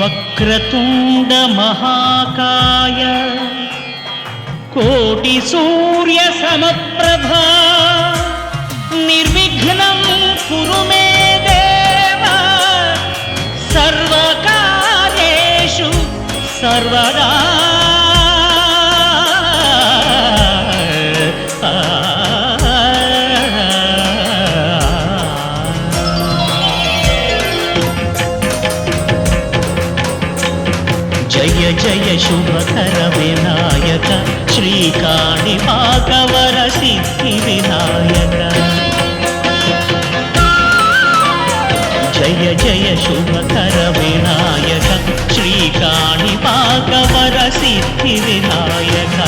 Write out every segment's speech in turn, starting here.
వక్రతుండ మహాకాయ కోటి సూర్య సమప్రభా నిర్విఘ్నం కురు మే దేవ సర్వకార్యేషు సర్వదా. జయ జయ శుభకర వినాయక శ్రీకాణిపాకవర సిద్ధి వినాయక. జయ జయ శుభకర వినాయక శ్రీకాణిపాకవర సిద్ధి వినాయక.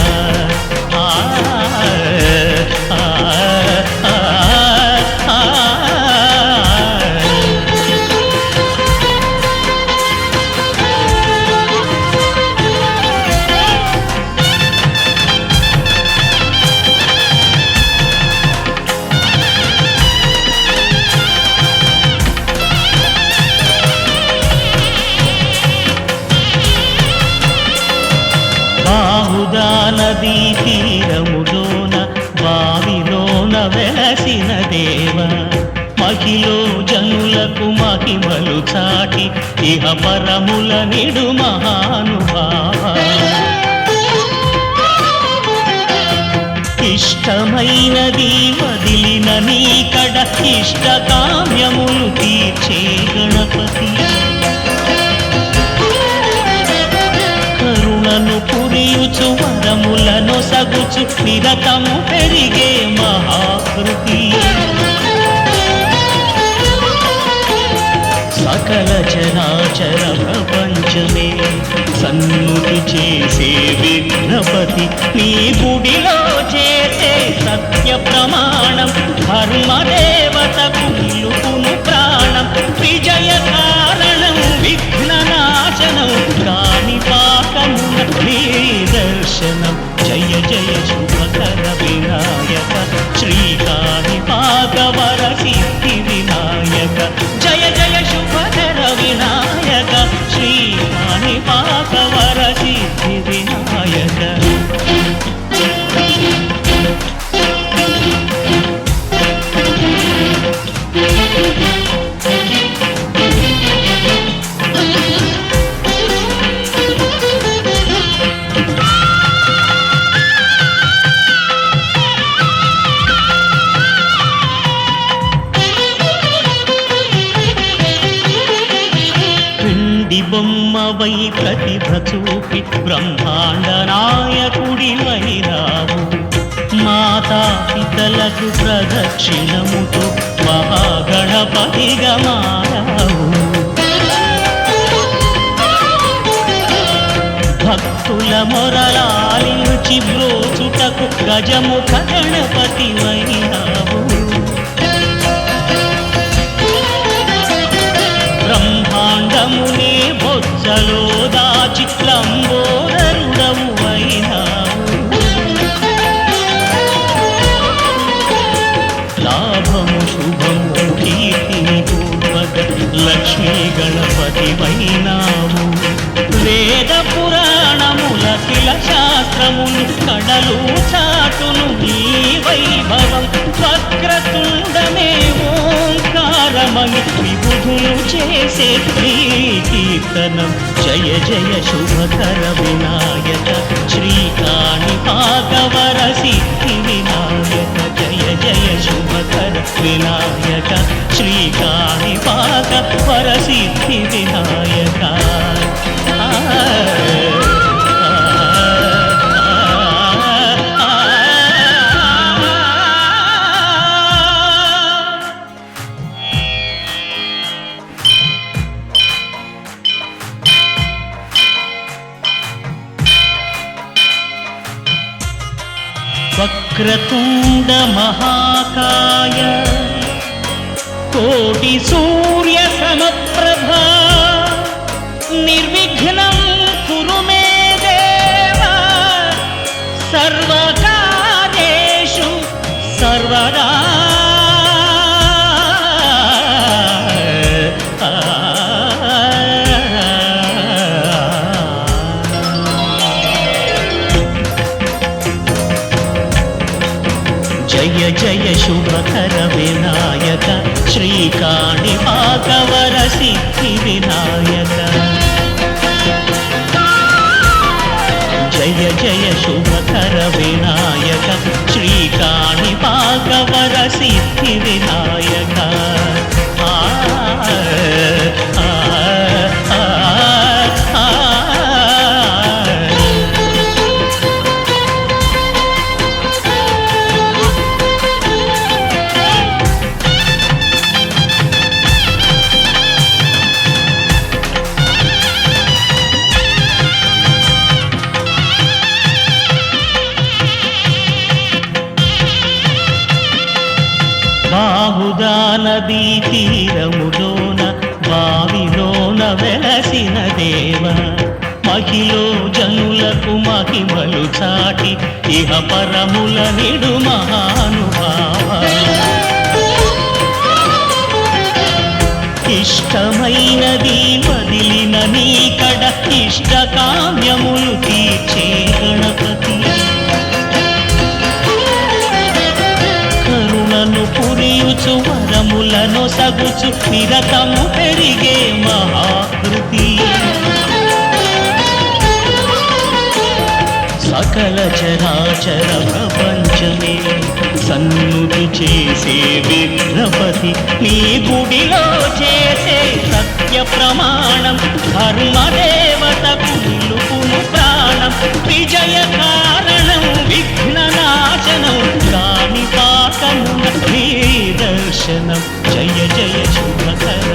బాహుదా నదీ తీరములోన బావిలోన వెలసిన దేవ మహిలో జనులకు మహిమలు చాటి ఇహ పరముల నిడు మహానుభావ. ఇష్టమైనది వదిలిన నీకడ ఇష్ట కామ్యములు తీర్చే గణపతి. కరుణను పురియుచు వరములను సగుచు నిరతము పెరిగే మహాకృతి. సకల చరాచర ప్రపంచమే సన్నుతి చేసే విఘ్నపతి. నీ గుడిలో చేసే సత్య ప్రమాణం ధర్మదేవతకు నిలుపును ప్రాణం. విజయ కారణం విఘ్ననాశనం కాణిపాకమున నీ దర్శనం. జయ జయ శుభకర వినాయక శ్రీకాణిపాకవర సిద్ధి వినాయక. జయ జయ శుభకర వినాయక శ్రీకాణిపాకవర సిద్ధి వినాయక. బొమ్మవై ప్రతిభ చూపి బ్రహ్మాండ నాయకుడి వైరావు. మాతా పితలకు ప్రదక్షిణముతో మహాగణపతిగా మారావు. భక్తుల మొరలాలించి బ్రోచుటకు గజముఖ గణపతి వైరావు. బ్రహ్మాండమునే బొజ్జలో దాచి లంబోదరుడవు అయినావు. లాభము శుభము కీర్తిని పూర్వక లక్ష్మీ గణపతి వైనావు. వేద పురాణముల శిల శాస్త్రములు కడలు చాటును నీ వైభవం. వక్రతుండమే ఓంకారమని విబుధులు చేసే నీ కీర్తనం. జయ జయ శుభకర వినాయక శ్రీకాణిపాకవర సిద్ధి వినాయక. జయ జయ శుభకర వినాయక శ్రీకాణిపాకవర సిద్ధి వినాయక. వక్రతుండ మహాకాయ కోటి సూర్య సమప్రభా నిర్విఘ్నం కురు మే దేవ సర్వకార్యేషు సర్వదా. జయ జయ శుభకర వినాయక శ్రీకాణిపాకవర సిద్ధి వినాయక జయ జయ శుభకర వినాయక శ్రీకాణిపాకవర సిద్ధి వినాయక బాహుదా నదీ తీరములోన బావిలోన వెలసిన దేవ మహిలో జనులకు మహిమలు చాటి ఇహ పరముల నిడు మహానుభావ ఇష్టమైనది వదిలిన నీకడ ఇష్ట కామ్యములు తీర్చే గణపతి కరుణను పురియుచు వరములను సగుచు నిరతము పెరిగే మహాకృతి సకల చరాచర ప్రపంచమే సన్నుతి చేసే విఘ్నపతి నీ గుడిలో చేసే సత్య ప్రమాణం ధర్మదేవతకు నిలుపును ప్రాణం విజయ కారణం విఘ్ననాశనం కాణిపాకమున నీ దర్శనం జయ జయ శుభకర